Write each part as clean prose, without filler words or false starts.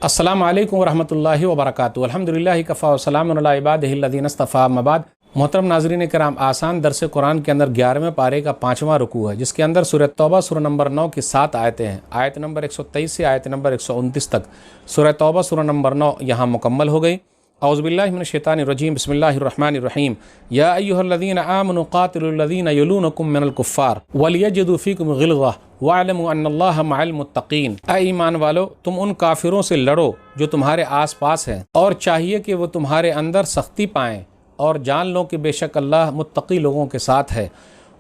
अस्सलामु अलैकुम वरहमतुल्लाहि वबरकातुहू। अल्हम्दुलिल्लाहि कफ़ा व सलामुन अला इबादिहिल्लज़ीना इस्तफ़ा, अम्मा बाद। मोहतरम नाज़रीन कराम, आसान दर्स कुरान के अंदर 11वें पारे का 5वां रुकू है, जिसके अंदर सूरह तौबा सूरह नंबर 9 की 7 आयतें हैं। आयत नंबर 123 से आयत नंबर 129 तक सूरह तौबा सूरह नंबर 9 यहाँ मुकम्मल हो गई। औज़ुबिल्लाहि मिनश्शैतानिर्रजीम, बिस्मिल्लाहिर्रहमानिर्रहीम। या अय्युहल्लज़ीना आमनु क़ातिलुल्लज़ीना यलूनकुम मिनल कुफ़्फ़ार वलियजिदू फ़ीकुम ग़िल्ज़ा वअलमू अन्नल्लाह मअल मुत्तक़ीन। ऐ ईमान वालो, तुम उन काफिरों से लड़ो जो तुम्हारे आस पास हैं, और चाहिए कि वो तुम्हारे अंदर सख्ती पाएँ, और जान लो कि बेशक अल्लाह मुत्तक़ी लोगों के साथ है।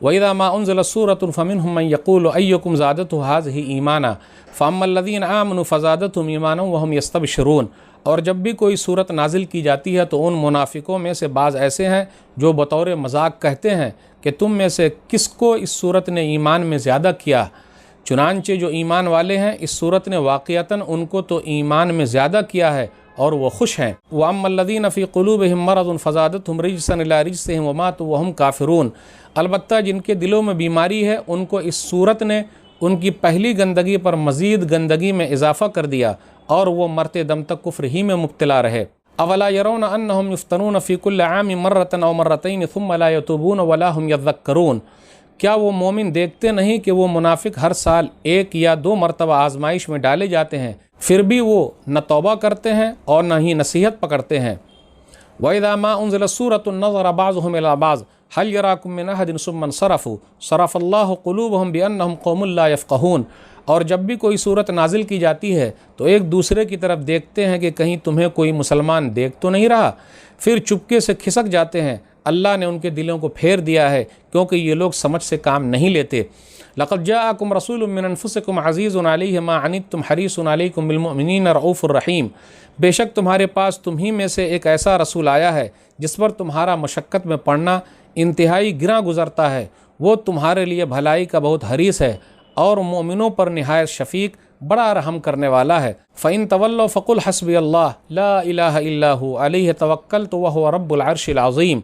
वइज़ा मा उन्ज़िलत सूरतुन फ़मिनहुम मन यक़ूलु अय्युकुम ज़ादतहु हाज़िही ईमाना फ़अम्मल्लज़ीना आमनु फ़ज़ादतहुम ईमानन वहुम यस्तबशिरून। और जब भी कोई सूरत नाजिल की जाती है तो उन मुनाफिकों में से बाज़ ऐसे हैं जो बतौर मजाक कहते हैं कि तुम में से किसको इस सूरत ने ईमान में ज़्यादा किया। चुनांचे जो ईमान वाले हैं, इस सूरत ने वाक़ियतन उनको तो ईमान में ज़्यादा किया है और वो खुश हैं। वअम्मल्लज़ीना फ़ी क़ुलूबिहिम मरज़ुन फ़ज़ादतहुम रिजसन इला रिजसिहिम वमातू वहुम काफ़िरून। अलबत्ता जिनके दिलों में बीमारी है, उनको इस सूरत ने उनकी पहली गंदगी पर मज़ीद गंदगी में इजाफ़ा कर दिया और वो मरते दम तक कुफ्र ही में मुब्तला रहे। अवला यरौना अन्नहुम युफ्तनून फ़ी कुल्लि आमिन मर्रतन औ मर्रतैन थुम्मा ला यतूबून वला हुम यज़क्करून। क्या वो मोमिन देखते नहीं कि वो मुनाफिक हर साल 1 या 2 मरतबा आजमाइश में डाले जाते हैं, फिर भी वो न तौबा करते हैं और न ही नसीहत पकड़ते हैं। वइज़ा मा उन्ज़िलत सूरतुन नज़रा बाज़ुहुम इला बाज़ हल यराकुम मिन अहदिन सुम्मा इंसरफ़ू सरफ़ल्लाहु क़ुलूबहुम बिअन्नहुम क़ौमुन ला यफ़क़हून। और जब भी कोई सूरत नाजिल की जाती है तो एक दूसरे की तरफ देखते हैं कि कहीं तुम्हें कोई मुसलमान देख तो नहीं रहा, फिर चुपके से खिसक जाते हैं। अल्लाह ने उनके दिलों को फेर दिया है, क्योंकि ये लोग समझ से काम नहीं लेते। लक़द जाअकुम रसूलुम मिन अनफुसिकुम अज़ीज़ुन अलैहि मा अनित्तुम हरीसुन अलैकुम बिलमुमिनीना रऊफ़ुर रहीम। बेशक तुम्हारे पास तुम्ही में से एक ऐसा रसूल आया है जिस पर तुम्हारा मशक्क़त में पड़ना इंतहाई गिरा गुज़रता है। वो तुम्हारे लिए भलाई का बहुत हरीस है और मोमिनों पर निहायत शफ़ीक बड़ा रहम करने वाला है। फ़इन तवल्लौ फ़कुल हस्बी अल्लाह ला इलाहा इल्ला हु अलैहि तवक्कलतु व हुवा रब्बुल अर्शिल अज़ीम।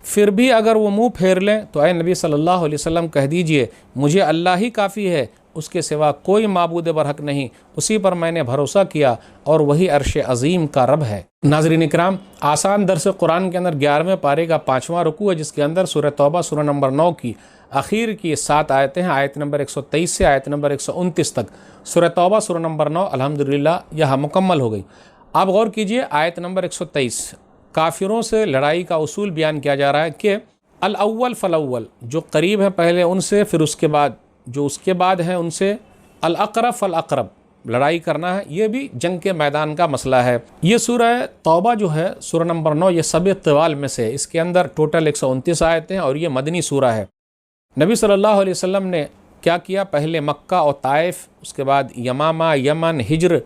फिर भी अगर वो मुँह फेर लें तो ऐ नबी सल्लल्लाहु अलैहि वसल्लम कह दीजिए, मुझे अल्लाह ही काफ़ी है, उसके सिवा कोई माबूद बरहक नहीं, उसी पर मैंने भरोसा किया और वही अर्श अज़ीम का रब है। नाज़रीन इकराम, आसान दर्स कुरान के अंदर 11वें पारे का 5वां रुकू है, जिसके अंदर सूरह तौबा सूरह नंबर 9 की आखिर की 7 आयतें हैं। आयत नंबर 123 से आयत नंबर 129 तक सूरह तौबा सूरह नंबर 9 अल्हम्दुलिल्लाह यहाँ मुकम्मल हो गई। आप गौर कीजिए, आयत नंबर 123 काफिरों से लड़ाई का उसूल बयान किया जा रहा है कि अल अव्वल फल अव्वल, जो करीब है पहले उनसे, फिर उसके बाद जो उसके बाद हैं उनसे, अल अक़रब फल अक़रब, लड़ाई करना है। ये भी जंग के मैदान का मसला है। ये सूरह तौबा जो है सूरह नंबर 9, ये सब तवाल में से, इसके अंदर टोटल 129 आयतें हैं और ये मदनी सूरह है। नबी सल्लल्लाहु अलैहि वसल्लम ने क्या किया, पहले मक्का और ताइफ, उसके बाद यमामा, यमन, हिज्र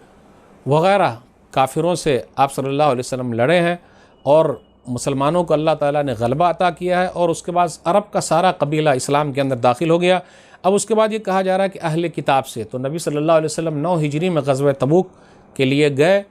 वग़ैरह काफिरों से आप सल्लल्लाहु अलैहि वसल्लम लड़े हैं और मुसलमानों को अल्लाह ताला ने गलबा अता किया है, और उसके बाद अरब का सारा कबीला इस्लाम के अंदर दाखिल हो गया। अब उसके बाद ये कहा जा रहा है कि अहले किताब से, तो नबी सल्लल्लाहु अलैहि वसल्लम 9 हिजरी में ग़ज़वा तबूक के लिए गए।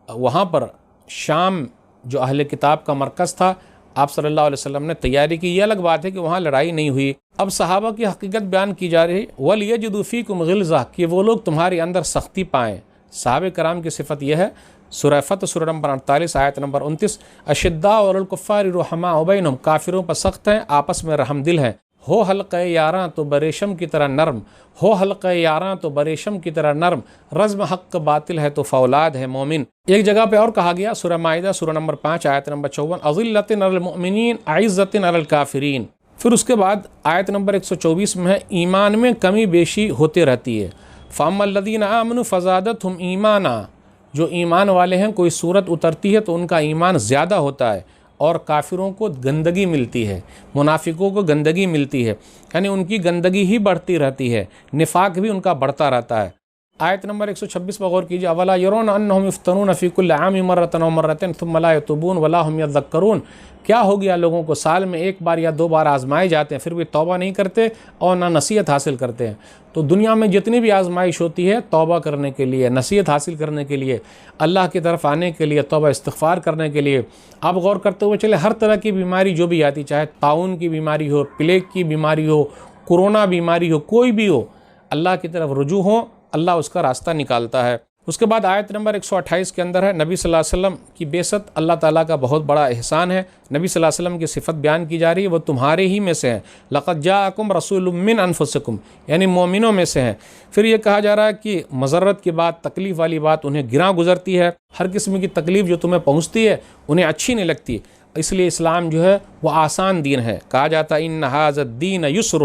वहाँ पर शाम जो अहले किताब का मरकज़ था, आप सल्लल्लाहु अलैहि वसल्लम ने तैयारी की। ये अलग बात है कि वहाँ लड़ाई नहीं हुई। अब सहाबा की हकीकत बयान की जा रही है, वलियजिदू फ़ीकुम ग़िल्ज़ा, कि वो लोग तुम्हारे अंदर सख्ती पाएँ। सहाबे कराम की सिफत यह है। सूरह फत सूरह नंबर 48 आयत नंबर 29, अशिद्दाउ अलल कुफ़्फ़ारि रुहमाउ बैनहुम, काफिरों पर सख्त हैं, आपस में रहमदिल हैं। हो हल्क़े यारां तो बरेशम की तरह नरम, हो हल्क़े यारां तो बरेशम की तरह नरम, रज़्म हक़ बातिल है तो फौलाद है मोमिन। एक जगह पे और कहा गया, सूरह माइदा सूरह नंबर 5 आयत नंबर 54, अज़िल्लतिन अलल मुअमिनीन अइज़्ज़तिन अलल काफ़िरीन। फिर उसके बाद आयत नंबर 124 में है, ईमान में कमी बेशी होती रहती है। फ़अम्मल्लज़ीना आमनु फ़ज़ादतहुम ईमाना, जो ईमान वाले हैं, कोई सूरत उतरती है तो उनका ईमान ज़्यादा होता है और काफिरों को गंदगी मिलती है, मुनाफिकों को गंदगी मिलती है, यानी उनकी गंदगी ही बढ़ती रहती है, निफाक भी उनका बढ़ता रहता है। आयत नंबर 126 पर गौर कीजिए, अवला यरौना अन्नहुम युफ्तनून फ़ी कुल्लि आमिन मर्रतन औ मर्रतैन थुम्मा ला यतूबून वला हुम यज़क्करून। क्या हो गया, लोगों को साल में 1 बार या 2 बार आजमाए जाते हैं, फिर भी तौबा नहीं करते और ना नसीहत हासिल करते हैं। तो दुनिया में जितनी भी आजमाइश होती है, तौबा करने के लिए, नसीहत हासिल करने के लिए, अल्लाह की तरफ आने के लिए, तौबा इस्तिग़फ़ार करने के लिए। आप गौर करते हुए चले, हर तरह की बीमारी जो भी आती, चाहे ताउन की बीमारी हो, प्लेग की बीमारी हो, कोरोना बीमारी हो, कोई भी हो, अल्लाह की तरफ रुजू हो, अल्लाह उसका रास्ता निकालता है। اس کے بعد آیت نمبر 128 کے اندر ہے نبی صلی اللہ علیہ وسلم کی بعثت اللہ تعالیٰ کا بہت بڑا احسان ہے۔ نبی صلی اللہ علیہ وسلم کی صفت بیان کی جا رہی ہے، وہ تمہارے ہی میں سے ہیں، لقد جاءکم رسول من انفسکم، یعنی مومنوں میں سے ہیں۔ پھر یہ کہا جا رہا ہے کہ مضرت کی بات، تکلیف والی بات انہیں گراں گزرتی ہے، ہر قسم کی تکلیف جو تمہیں پہنچتی ہے انہیں اچھی نہیں لگتی، اس لیے اسلام جو ہے وہ آسان دین ہے۔ کہا جاتا ہے ان ھذا الدین یسر،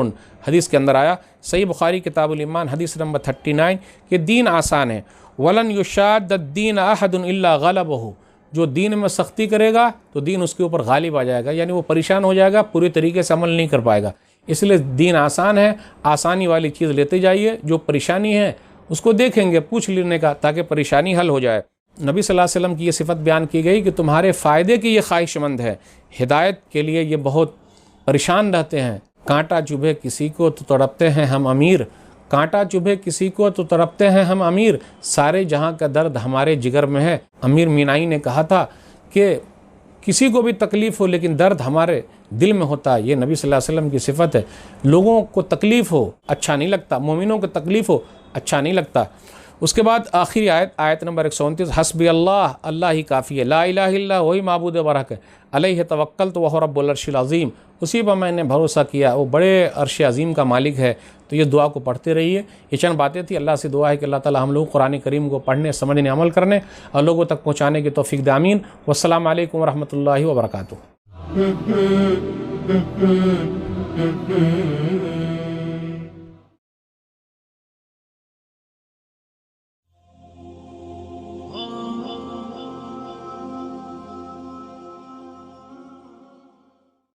حدیث کے اندر آیا، صحیح بخاری کتاب الایمان حدیث نمبر 39، کہ دین آسان ہے۔ ولن یشاد الدین احد الا غلبہ، جو دین میں سختی کرے گا تو دین اس کے اوپر غالب آ جائے گا، یعنی وہ پریشان ہو جائے گا، پوری طریقے سے عمل نہیں کر پائے گا۔ اس لیے دین آسان ہے، آسانی والی چیز لیتے جائیے، جو پریشانی ہے اس کو دیکھیں گے پوچھ لینے کا، تاکہ پریشانی حل ہو جائے۔ نبی صلی اللہ علیہ وسلم کی یہ صفت بیان کی گئی کہ تمہارے فائدے کی یہ خواہش مند ہے، ہدایت کے لیے یہ بہت پریشان رہتے ہیں۔ کانٹا چبھے کسی کو تو تڑپتے ہیں ہم امیر، کانٹا چبھے کسی کو تو تڑپتے ہیں ہم امیر، سارے جہاں کا درد ہمارے جگر میں ہے۔ امیر مینائی نے کہا تھا کہ کسی کو بھی تکلیف ہو لیکن درد ہمارے دل میں ہوتا ہے، یہ نبی صلی اللہ علیہ وسلم کی صفت ہے۔ لوگوں کو تکلیف ہو اچھا نہیں لگتا، مومنوں کو تکلیف ہو اچھا نہیں لگتا۔ اس کے بعد آخری آیت نمبر 129، حسبی اللہ، اللہ ہی کافی ہے، لا الہ الا، وہی معبود برحق ہے، علیہ توکلت وہو رب العرش العظیم، اسی پر میں نے بھروسہ کیا، وہ بڑے عرش عظیم کا مالک ہے۔ تو یہ دعا کو پڑھتے رہیے۔ یہ چند باتیں تھی، اللہ سے دعا ہے کہ اللہ تعالی ہم لوگ قرآن کریم کو پڑھنے، سمجھنے، عمل کرنے اور لوگوں تک پہنچانے کی توفیق دے، آمین۔ والسلام علیکم ورحمۃ اللہ وبرکاتہ۔